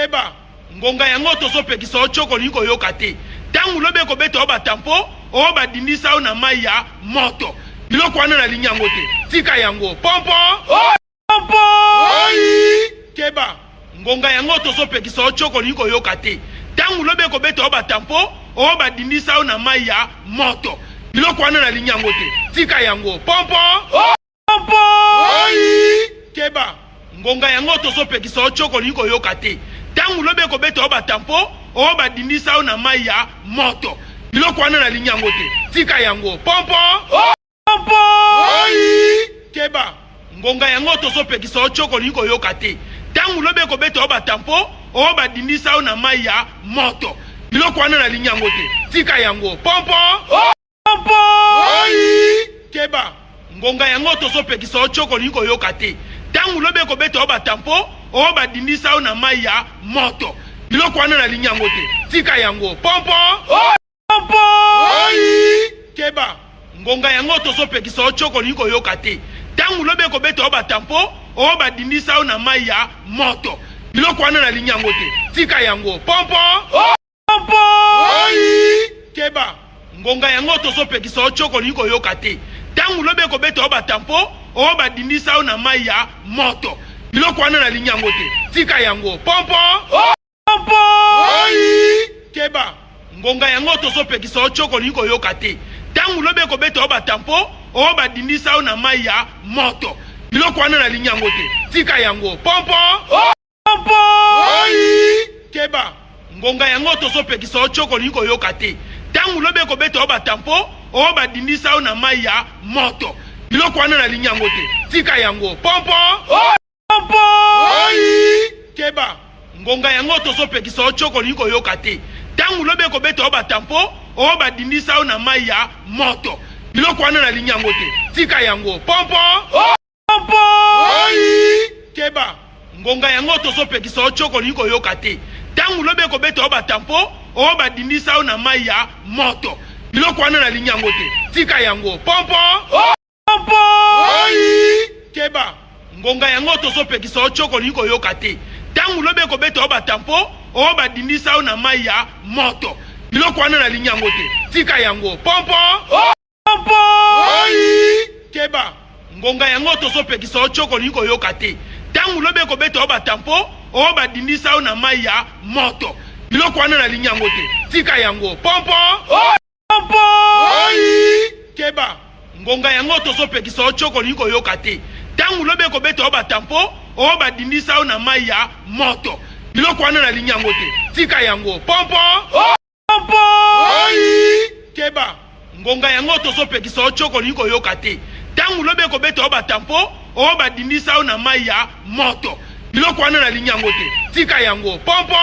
Keba, ngonga yango tozopekisa ochoko niko yokate. Tangu lobe ko beta oba tampo, oba dindisa o na maya moto. Biloko wana na linya ngote. Tika yango. Pompo! Pompo! Oi! Keba, ngonga yango tozopekisa ochoko niko yokate. Tangu lobe ko beta oba tampo, oba dindisa o na maya moto. Biloko wana na linya ngote. Tika yango. Pompo! Pompo! Oi! Keba, ngonga yango tozopekisa ochoko niko yokate. Tangu lobe ko beta oba tampo, oba dindisa o na maya moto. Biloko wana na linya ngote. Tika yango. Pompo! Pompo! Oi! Keba, ngonga yango tozopekisa ochoko niko yokate. Tangu lobe ko beta oba tampo, oba dindisa o na maya moto. Biloko wana na linya ngote. Tika yango. Pompo! Pompo! Oi! Keba, ngonga yango tozopekisa ochoko niko yokate. Tangu lobe ko beta oba tampo, oba dindisa o na maya moto. Biloko wana na linya ngote. Tika yango. Pompo! Pompo! Oi! Keba, ngonga yango tozopekisa ochoko niko yokate. Tangu lobe ko beta oba tampo, oba dindisa o na maya moto. Biloko wana na linya ngote. Tika yango. Pompo! Pompo! Oi! Keba, ngonga yango tozopekisa ochoko niko yokate. Tangu lobe ko beta oba tampo, oba dindisa o na maya moto. Biloko wana na linya ngote. Tika yango. Pompo! Pompo! Oi! Keba, ngonga yango tozopekisa ochoko niko yokate. Tangu lobe ko beta oba tampo, oba dindisa o na maya moto. Biloko wana na linya ngote. Tika yango. Pompo! Pompo! Oi! Keba, ngonga yango tozopekisa ochoko niko yokate. Tangu lobe ko beta oba tampo, oba dindisa o na maya moto. Biloko wana na linya ngote. Tika yango. Pompo! Pompo! Oi! Keba, ngonga yango tozopekisa ochoko niko yokate. Tangu lobe ko beta oba tampo, oba dindisa o na maya moto. Biloko wana na linya ngote. Tika yango. Pompo! Pompo! Oi! Keba, ngonga yango tozopekisa ochoko niko yokate. Tangu lobe ko beta oba tampo, oba dindisa o na maya moto. Biloko wana na linya ngote. Tika yango. Pompo! Pompo! Oi! Keba, ngonga yango tozopekisa ochoko niko yokate. Tangu lobe ko beta oba tampo, oba dindisa o na maya moto. Biloko wana na linya ngote. Tika yango. Pompo! Pompo! Oi! Keba, ngonga yango tozopekisa ochoko niko yokate. Tangu lobe ko beta oba tampo, oba dindisa o na maya moto. Biloko wana na linya ngote. Tika yango. Pompo! Pompo! Oi! Keba, ngonga yango tozopekisa ochoko niko yokate. Tangu lobe ko beta oba tampo, oba dindisa o na maya moto. Biloko wana na linya ngote. Tika yango. Pompo! Pompo! Oi! Keba, ngonga yango tozopekisa ochoko niko yokate. Tangu lobe ko beta oba tampo, oba dindisa o na maya moto. Biloko wana na linya ngote. Tika yango. Pompo!